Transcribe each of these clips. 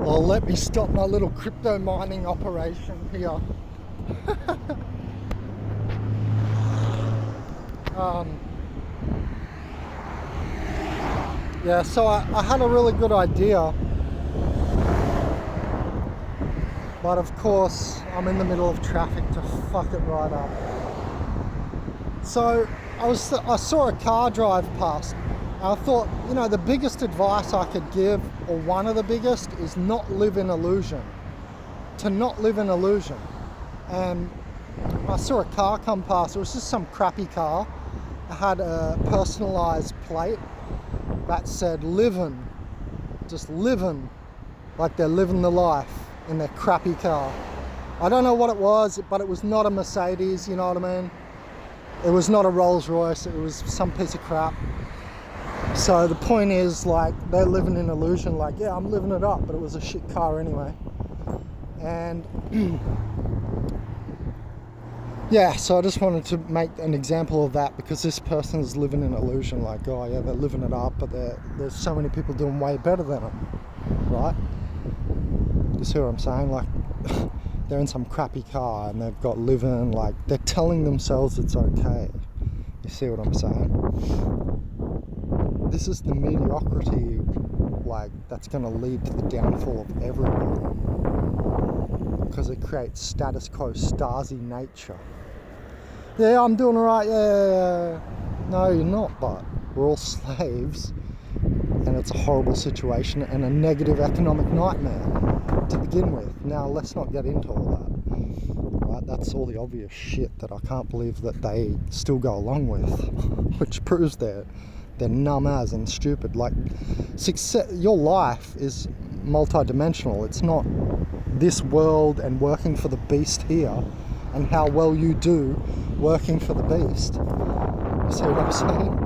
Well, let me stop my little crypto mining operation here. um, yeah, so I had a really good idea, but of course I'm in the middle of traffic to fuck it right up. So I saw a car drive past. I thought, the biggest advice I could give, or one of the biggest, is not live in illusion. To not live in illusion. And I saw a car come past. It was just some crappy car. It had a personalised plate that said livin', just livin', like they're living the life in their crappy car. I don't know what it was, but it was not a Mercedes, you know what I mean? It was not a Rolls Royce, it was some piece of crap. So the point is, like, they're living in illusion, like, yeah, I'm living it up, but it was a shit car anyway. And yeah, so I just wanted to make an example of that, because this person is living in illusion, like, oh yeah, they're living it up, but there's so many people doing way better than them, right? You see what I'm saying? Like, they're in some crappy car and they've got living, like, they're telling themselves it's okay. You see what I'm saying? This is the mediocrity, like, that's going to lead to the downfall of everyone, because it creates status quo Stasi nature. Yeah, I'm doing alright, yeah. No, you're not, but we're all slaves, and it's a horrible situation and a negative economic nightmare to begin with. Now, let's not get into all that, right? That's all the obvious shit that I can't believe that they still go along with, which proves they're numb as and stupid. Like, success, your life is multi-dimensional. It's not this world and working for the beast here, and how well you do working for the beast. You see what I'm saying?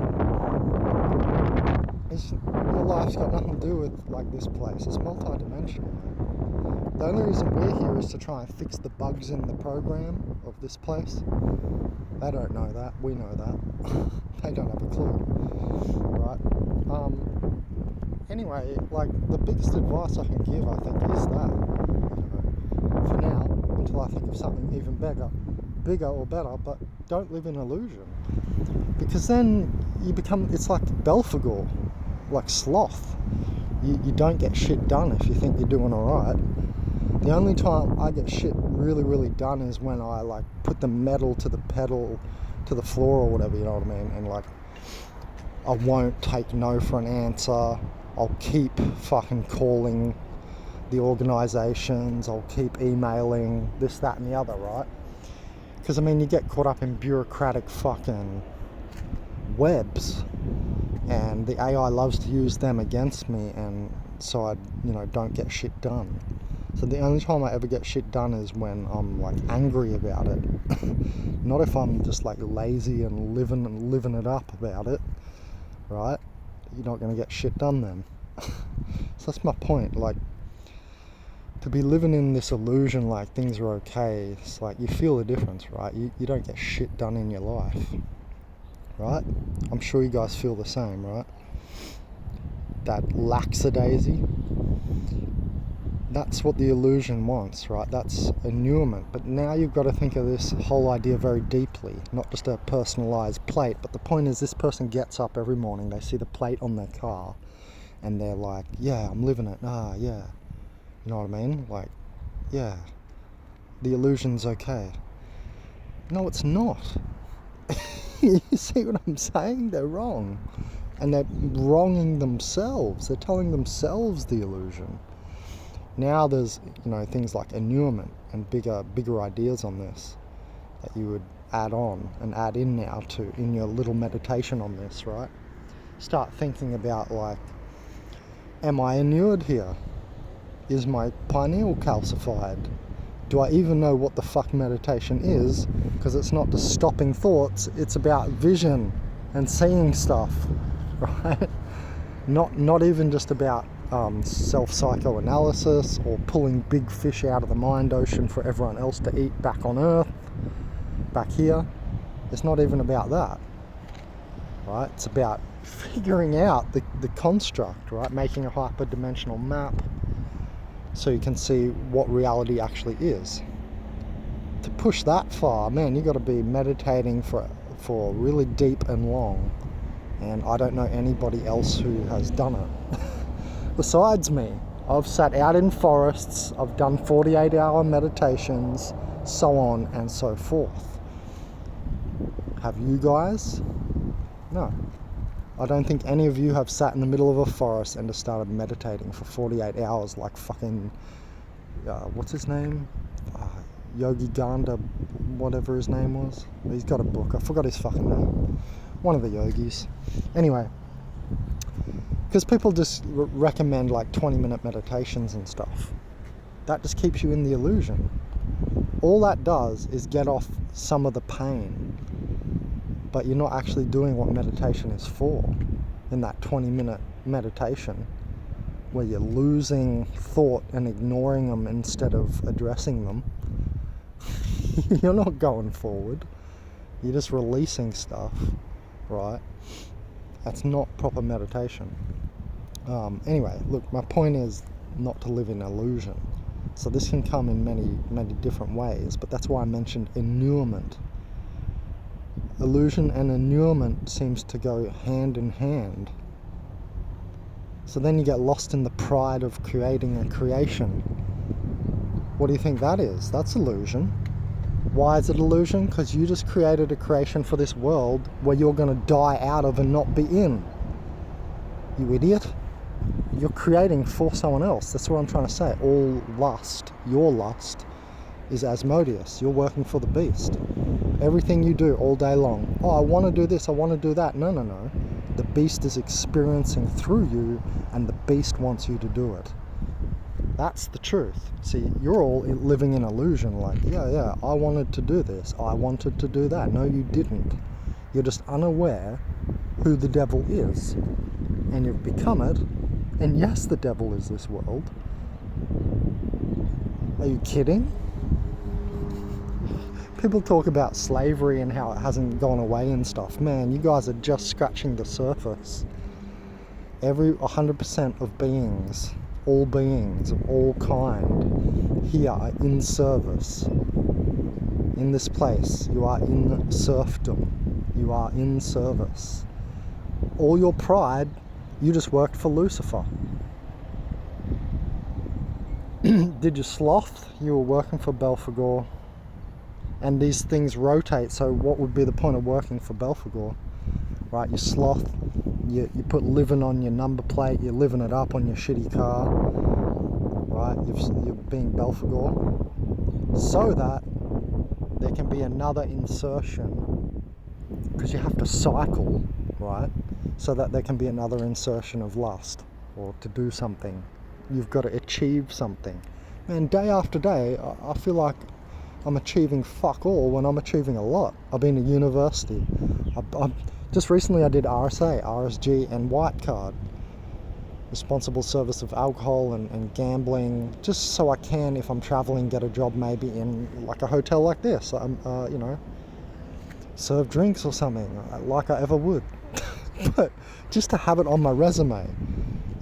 Your life's got nothing to do with, like, this place. It's multi-dimensional. The only reason we're here is to try and fix the bugs in the program of this place. They don't know that. We know that. They don't have a clue, right? Anyway, like, the biggest advice I can give, I think, is that, for now, until I think of something even bigger or better, but don't live in illusion. Because then you become, it's like Belphegor, like sloth. You don't get shit done if you think you're doing alright. The only time I get shit really, really done is when I, like, put the metal to the pedal, to the floor or whatever, you know what I mean? And, like, I won't take no for an answer. I'll keep fucking calling the organisations. I'll keep emailing this, that and the other, right? Because, I mean, you get caught up in bureaucratic fucking webs, and the AI loves to use them against me, and so I, don't get shit done. So the only time I ever get shit done is when I'm, like, angry about it. Not if I'm just, like, lazy and living it up about it, right? You're not going to get shit done then. So that's my point. Like, to be living in this illusion like things are okay, it's like you feel the difference, right? You don't get shit done in your life, right? I'm sure you guys feel the same, right? That lackadaisy, that's what the illusion wants, right? That's annulment. But now you've got to think of this whole idea very deeply, not just a personalized plate. But the point is, this person gets up every morning, they see the plate on their car, and they're like, yeah, I'm living it. Yeah. You know what I mean? Like, yeah, the illusion's okay. No, it's not. You see what I'm saying? They're wrong. And they're wronging themselves. They're telling themselves the illusion. Now there's, things like annulment and bigger ideas on this that you would add on and add in now in your little meditation on this, right? Start thinking about, like, am I inured here? Is my pineal calcified? Do I even know what the fuck meditation is? Because it's not just stopping thoughts, it's about vision and seeing stuff, right? Not even just about self-psychoanalysis or pulling big fish out of the mind ocean for everyone else to eat back on Earth, back here. It's not even about that, right? It's about figuring out the construct, right? Making a hyperdimensional map, so you can see what reality actually is. To push that far, man, you got to be meditating for really deep and long, and I don't know anybody else who has done it besides me. I've sat out in forests, I've done 48-hour meditations, so on and so forth. Have you guys? No. I don't think any of you have sat in the middle of a forest and just started meditating for 48 hours like fucking, what's his name? Yogi Gandha, whatever his name was. He's got a book, I forgot his fucking name. One of the yogis. Anyway, because people just recommend like 20-minute meditations and stuff. That just keeps you in the illusion. All that does is get off some of the pain, but you're not actually doing what meditation is for in that 20-minute meditation, where you're losing thought and ignoring them instead of addressing them. You're not going forward. You're just releasing stuff, right? That's not proper meditation. Anyway, look, my point is not to live in illusion. So this can come in many different ways, but that's why I mentioned inurement. Illusion and inurement seems to go hand in hand. So then you get lost in the pride of creating a creation. What do you think that is? That's illusion. Why is it illusion? Because you just created a creation for this world where you're going to die out of and not be in. You idiot. You're creating for someone else. That's what I'm trying to say. All lust, your lust, is Asmodeus. You're working for the beast. Everything you do all day long. Oh, I want to do this, I want to do that. No. The beast is experiencing through you, and the beast wants you to do it. That's the truth. See, you're all living in illusion, like, yeah, I wanted to do this, I wanted to do that. No, you didn't. You're just unaware who the devil is, and you've become it. And yes, the devil is this world. Are you kidding? People talk about slavery and how it hasn't gone away and stuff. Man, you guys are just scratching the surface. 100% of beings, all beings of all kind, here are in service. In this place, you are in serfdom. You are in service. All your pride, you just worked for Lucifer. Did you sloth? You were working for Belphegor. And these things rotate, so what would be the point of working for Belphegor? Right, you sloth, you put living on your number plate, you're living it up on your shitty car, right, you're being Belphegor, so that there can be another insertion, because you have to cycle, right, so that there can be another insertion of lust, or to do something. You've got to achieve something. And day after day, I feel like I'm achieving fuck all when I'm achieving a lot. I've been to university. Just recently I did RSA, RSG and white card. Responsible service of alcohol and gambling, just so I can, if I'm traveling, get a job maybe in like a hotel like this. Serve drinks or something, like I ever would. But just to have it on my resume.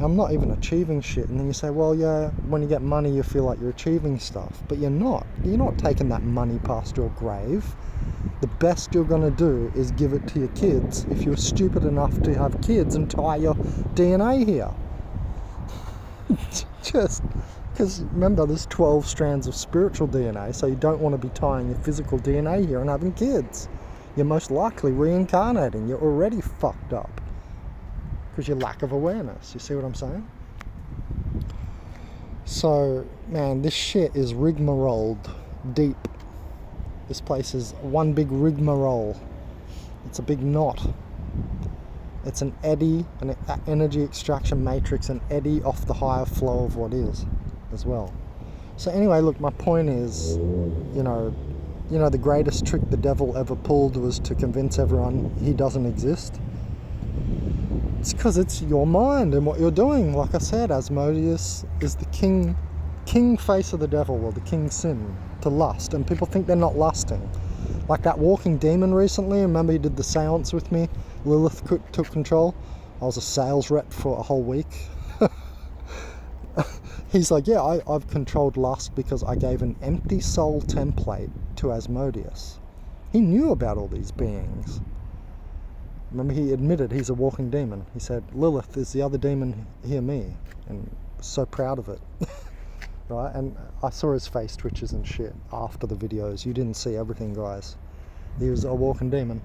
I'm not even achieving shit. And then you say, well, yeah, when you get money, you feel like you're achieving stuff. But you're not. You're not taking that money past your grave. The best you're going to do is give it to your kids if you're stupid enough to have kids and tie your DNA here. Just because, remember, there's 12 strands of spiritual DNA, so you don't want to be tying your physical DNA here and having kids. You're most likely reincarnating. You're already fucked up. Because your lack of awareness. You see what I'm saying? So, man, this shit is rigmarolled deep. This place is one big rigmarole. It's a big knot. It's an eddy, an energy extraction matrix, an eddy off the higher flow of what is as well. So anyway, look, my point is, the greatest trick the devil ever pulled was to convince everyone he doesn't exist. It's because it's your mind and what you're doing. Like I said, Asmodeus is the king face of the devil, or the king sin, to lust. And people think they're not lusting. Like that walking demon recently, remember you did the seance with me? Lilith took control. I was a sales rep for a whole week. he's like, yeah, I've controlled lust because I gave an empty soul template to Asmodeus. He knew about all these beings. Remember, he admitted he's a walking demon. He said, Lilith is the other demon, hear me. And so proud of it. Right? And I saw his face twitches and shit after the videos. You didn't see everything, guys. He was a walking demon.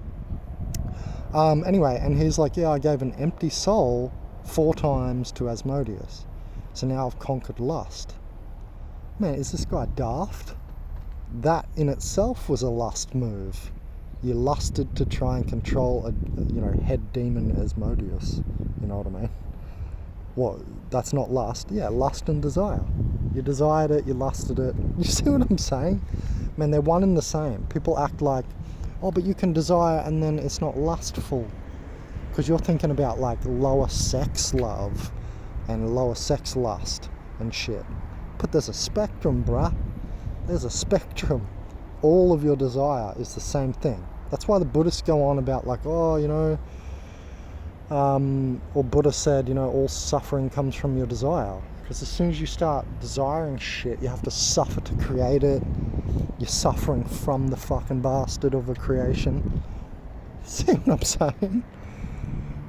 Anyway, and he's like, yeah, I gave an empty soul 4 times to Asmodeus. So now I've conquered lust. Man, is this guy daft? That in itself was a lust move. You lusted to try and control a head demon Asmodeus. You know what I mean? What? That's not lust. Yeah, lust and desire. You desired it, you lusted it. You see what I'm saying? Man, they're one and the same. People act like, oh, but you can desire and then it's not lustful. Because you're thinking about like lower sex love and lower sex lust and shit. But there's a spectrum, bruh. There's a spectrum. All of your desire is the same thing. That's why the Buddhists go on about like, oh, or Buddha said, all suffering comes from your desire. Because as soon as you start desiring shit, you have to suffer to create it. You're suffering from the fucking bastard of a creation. See what I'm saying?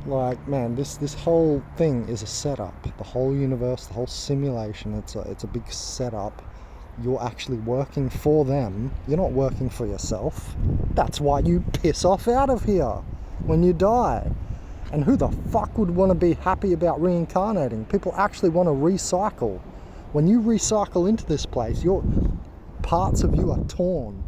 Like, man, this whole thing is a setup. The whole universe, the whole simulation, it's a big setup. You're actually working for them. You're not working for yourself. That's why you piss off out of here when you die. And who the fuck would want to be happy about reincarnating? People actually want to recycle. When you recycle into this place, parts of you are torn.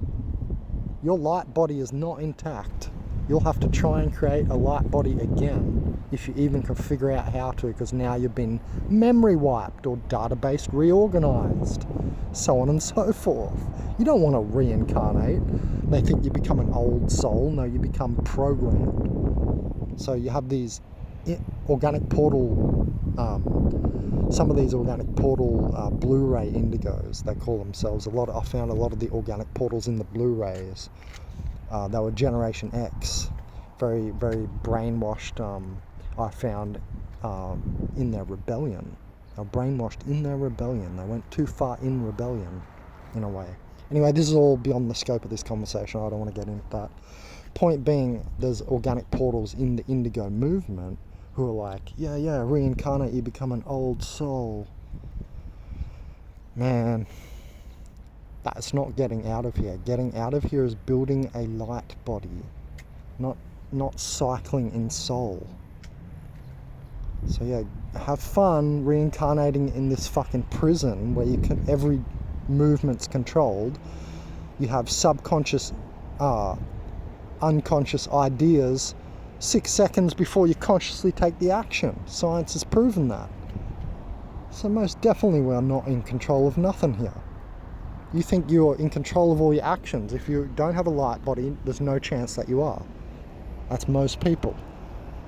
Your light body is not intact. You'll have to try and create a light body again, if you even can figure out how to, because now you've been memory wiped or database reorganized, so on and so forth. You don't want to reincarnate. They think you become an old soul. No, you become programmed. So you have these organic portal, some of these organic portal Blu-ray indigos, they call themselves. I found a lot of the organic portals in the Blu-rays. They were Generation X, very, very brainwashed. I found in their rebellion. They were brainwashed in their rebellion. They went too far in rebellion, in a way. Anyway, this is all beyond the scope of this conversation. I don't want to get into that. Point being, there's organic portals in the indigo movement who are like, yeah, reincarnate, you become an old soul. Man, that's not getting out of here. Getting out of here is building a light body, not cycling in soul. So yeah, have fun reincarnating in this fucking prison where every movement's controlled. You have subconscious, unconscious ideas 6 seconds before you consciously take the action. Science has proven that. So most definitely we're not in control of nothing here. You think you're in control of all your actions. If you don't have a light body, there's no chance that you are. That's most people.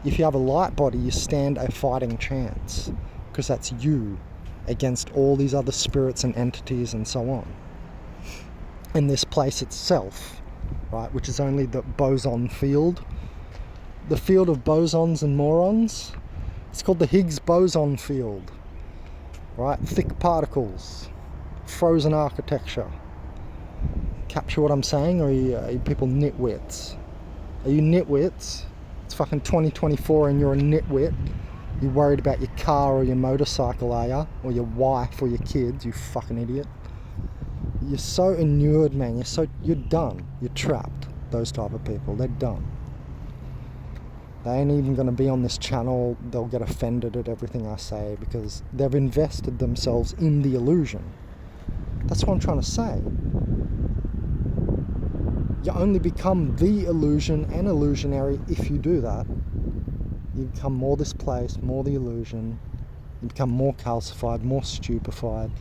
If you have a light body, you stand a fighting chance, because that's you against all these other spirits and entities and so on. In this place itself, right, which is only the boson field, the field of bosons and morons, it's called the Higgs boson field, right? Thick particles, frozen architecture. Capture what I'm saying, or are you people nitwits? Are you nitwits? It's fucking 2024 and you're a nitwit. You worried about your car or your motorcycle, are ya? Or your wife or your kids, you fucking idiot. You're so inured, man. You're done. You're trapped. Those type of people, they're done. They ain't even going to be on this channel. They'll get offended at everything I say because they've invested themselves in the illusion. That's what I'm trying to say. You only become the illusion and illusionary if you do that. You become more displaced, more the illusion. You become more calcified, more stupefied.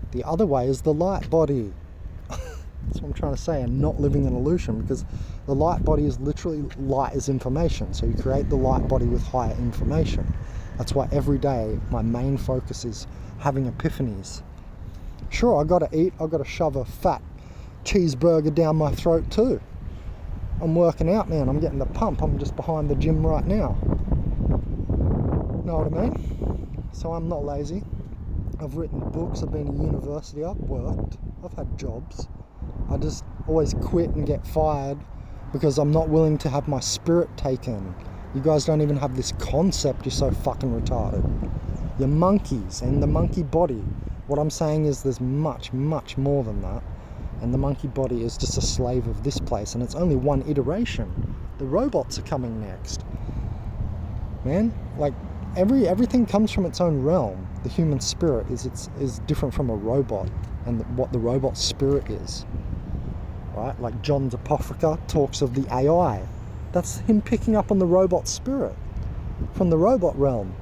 The other way is the light body. That's what I'm trying to say, and not living in illusion, because the light body is literally light is information. So you create the light body with higher information. That's why every day my main focus is having epiphanies. Sure, I gotta eat, I gotta shove a fat cheeseburger down my throat too. I'm working out, man. I'm getting the pump. I'm just behind the gym right now. Know what I mean? So I'm not lazy. I've written books, I've been to university, I've worked, I've had jobs. I just always quit and get fired because I'm not willing to have my spirit taken. You guys don't even have this concept, you're so fucking retarded. You're monkeys in the monkey body. What I'm saying is there's much, much more than that. And the monkey body is just a slave of this place, and it's only one iteration. The robots are coming next. Man, like everything comes from its own realm. The human spirit is different from a robot, and what the robot spirit is. Right? Like John's Apocrypha talks of the AI. That's him picking up on the robot spirit from the robot realm.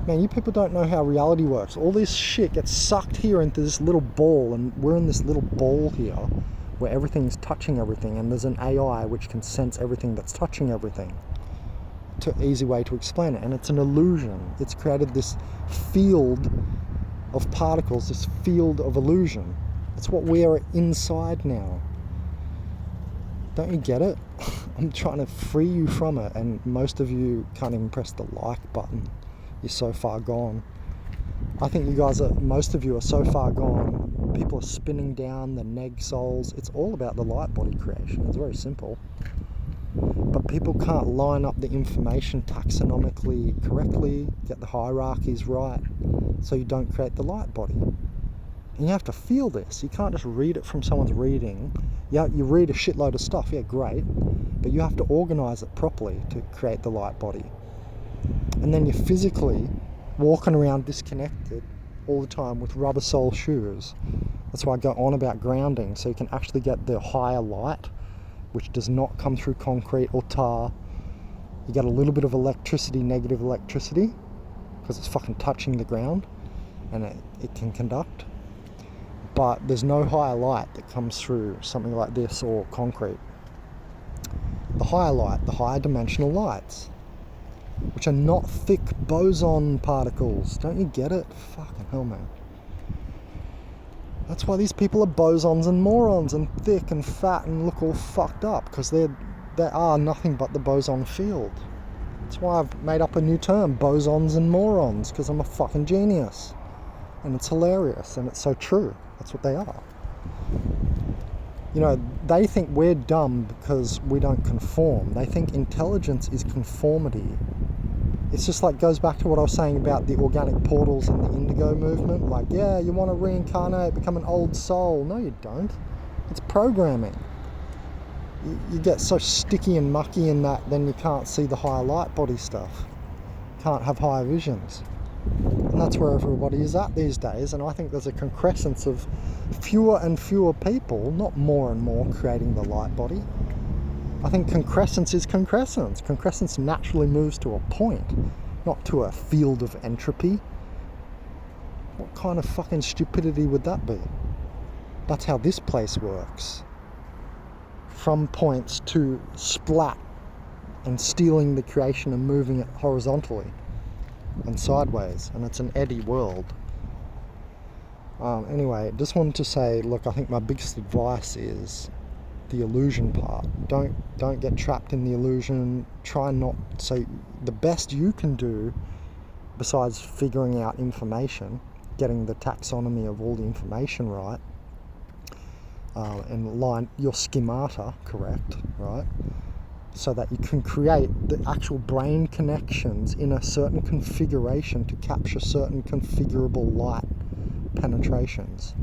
Man, you people don't know how reality works. All this shit gets sucked here into this little ball, and we're in this little ball here where everything's touching everything, and there's an AI which can sense everything that's touching everything. Easy way to explain it, and it's an illusion. It's created this field of particles, this field of illusion. It's what we are inside now. Don't you get it? I'm trying to free you from it, and most of you can't even press the like button. You're so far gone. I think most of you are so far gone. People are spinning down the neg souls. It's all about the light body creation. It's very simple. But people can't line up the information taxonomically correctly, get the hierarchies right, so you don't create the light body. And you have to feel this. You can't just read it from someone's reading. Yeah, you read a shitload of stuff, yeah, great, but you have to organize it properly to create the light body. And then you're physically walking around disconnected all the time with rubber sole shoes. That's why I go on about grounding, so you can actually get the higher light, which does not come through concrete or tar. You get a little bit of electricity, negative electricity, because it's fucking touching the ground, and it can conduct. But there's no higher light that comes through something like this or concrete. The higher light, the higher dimensional lights, which are not thick boson particles. Don't you get it? Fucking hell, man. That's why these people are bosons and morons and thick and fat and look all fucked up, because they are nothing but the boson field. That's why I've made up a new term, bosons and morons, because I'm a fucking genius. And it's hilarious, and it's so true. That's what they are. You know, they think we're dumb because we don't conform. They think intelligence is conformity. It's just like, goes back to what I was saying about the organic portals and the indigo movement. Like, yeah, you want to reincarnate, become an old soul. No, you don't. It's programming. You get so sticky and mucky in that, then you can't see the higher light body stuff. Can't have higher visions. And that's where everybody is at these days. And I think there's a concrescence of fewer and fewer people, not more and more, creating the light body. I think concrescence is concrescence. Concrescence naturally moves to a point, not to a field of entropy. What kind of fucking stupidity would that be? That's how this place works. From points to splat and stealing the creation and moving it horizontally and sideways, and it's an eddy world. Anyway, just wanted to say, look, I think my biggest advice is the illusion part. Don't get trapped in the illusion. Try not. So the best you can do, besides figuring out information, getting the taxonomy of all the information right, and line your schemata correct, right, so that you can create the actual brain connections in a certain configuration to capture certain configurable light penetrations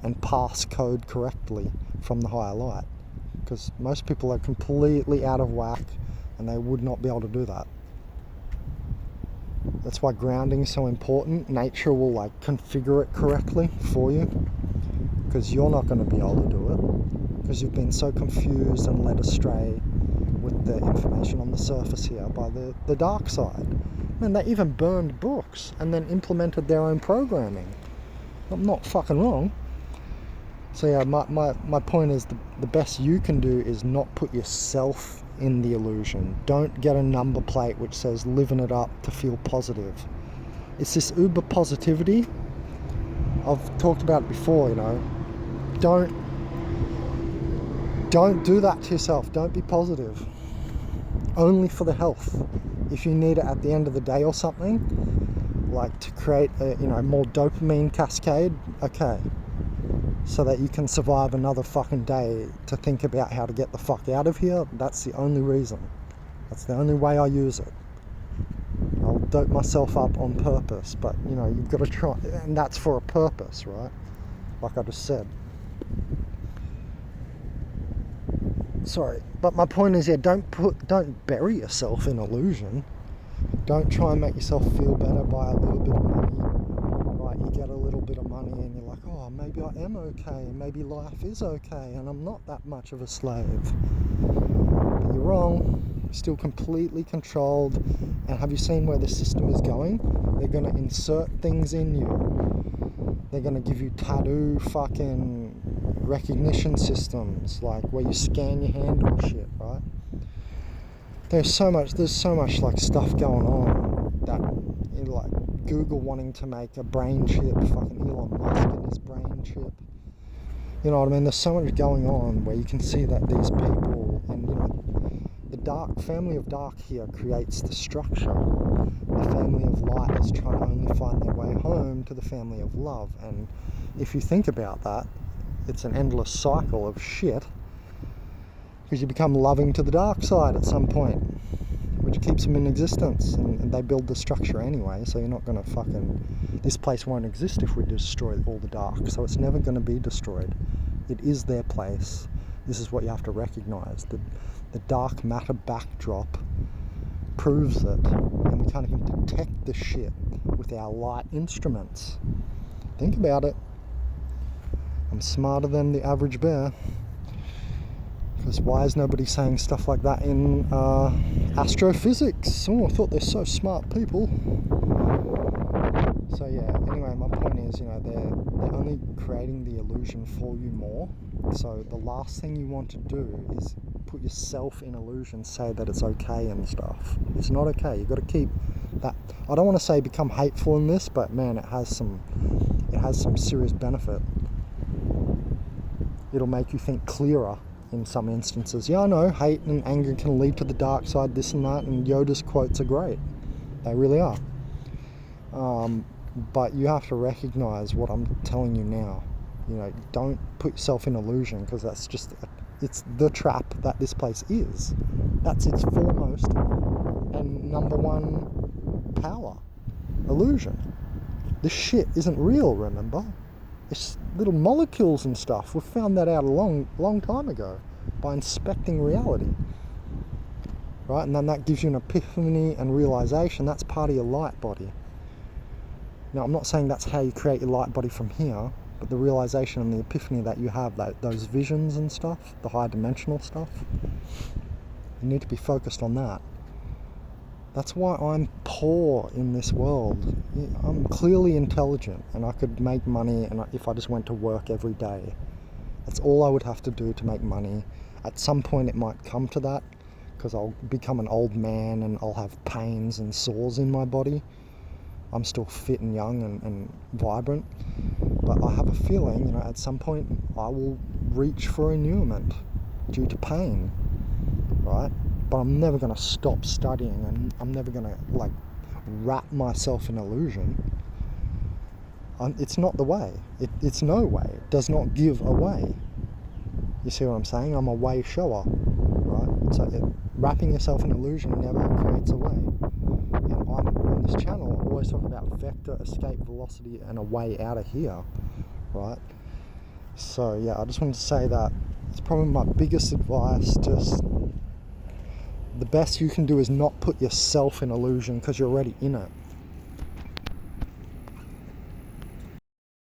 and pass code correctly from the higher light. Because most people are completely out of whack and they would not be able to do that. That's why grounding is so important. Nature will like configure it correctly for you, because you're not going to be able to do it, because you've been so confused and led astray with the information on the surface here by the dark side. And they even burned books and then implemented their own programming. I'm not fucking wrong. So yeah, my point is the best you can do is not put yourself in the illusion. Don't get a number plate which says living it up to feel positive. It's this uber positivity. I've talked about it before, you know. Don't do that to yourself. Don't be positive. Only for the health. If you need it at the end of the day or something, like to create a, more dopamine cascade, okay, so that you can survive another fucking day to think about how to get the fuck out of here. That's the only reason. That's the only way I use it. I'll dope myself up on purpose, but you've got to try, and that's for a purpose, right? Like I just said. Sorry, but my point is, don't bury yourself in illusion. Don't try and make yourself feel better by a little bit of money. Right, you get a little bit of money and you're like, oh, maybe I am okay, maybe life is okay, and I'm not that much of a slave. But you're wrong. You're still completely controlled. And have you seen where the system is going? They're going to insert things in you. They're going to give you tattoo fucking recognition systems, like where you scan your hand or shit, right? There's so much like stuff going on that, like Google wanting to make a brain chip, fucking Elon Musk and his brain chip. You know what I mean? There's so much going on where you can see that these people, and the family of dark here creates the structure. The family of light is trying to only find their way home to the family of love. And if you think about that, it's an endless cycle of shit, because you become loving to the dark side at some point, which keeps them in existence, and they build the structure anyway, so you're not going to this place won't exist if we destroy all the dark, so it's never going to be destroyed. It is their place. This is what you have to recognize. The dark matter backdrop proves it, and we can't even detect the shit with our light instruments. Think about it. I'm smarter than the average bear. Because why is nobody saying stuff like that in astrophysics? Oh, I thought they're so smart people. So yeah, anyway, my point is, they're only creating the illusion for you more. So the last thing you want to do is put yourself in illusion, say that it's okay and stuff. It's not okay. You've got to keep that. I don't want to say become hateful in this, but man, it has some serious benefit. It'll make you think clearer in some instances. Yeah, I know, hate and anger can lead to the dark side, this and that, and Yoda's quotes are great. They really are. But you have to recognize what I'm telling you now. Don't put yourself in illusion, because that's just, it's the trap that this place is. That's its foremost and number one power. Illusion. This shit isn't real, remember? It's little molecules and stuff. We found that out a long time ago by inspecting reality. Right? And then that gives you an epiphany and realization. That's part of your light body. Now, I'm not saying that's how you create your light body from here, but the realization and the epiphany that you have, those visions and stuff, the high dimensional stuff, you need to be focused on that. That's why I'm poor in this world. I'm clearly intelligent, and I could make money, and if I just went to work every day. That's all I would have to do to make money. At some point it might come to that, because I'll become an old man and I'll have pains and sores in my body. I'm still fit and young and vibrant, but I have a feeling, at some point I will reach for annulment due to pain, right? But I'm never going to stop studying, and I'm never going to wrap myself in illusion. It's not the way. It's no way. It does not give away. You see what I'm saying? I'm a way shower, right? So wrapping yourself in illusion never creates a way. And on this channel, I always talk about vector, escape velocity, and a way out of here, right? So yeah, I just wanted to say that it's probably my biggest advice. Just the best you can do is not put yourself in illusion, because you're already in it.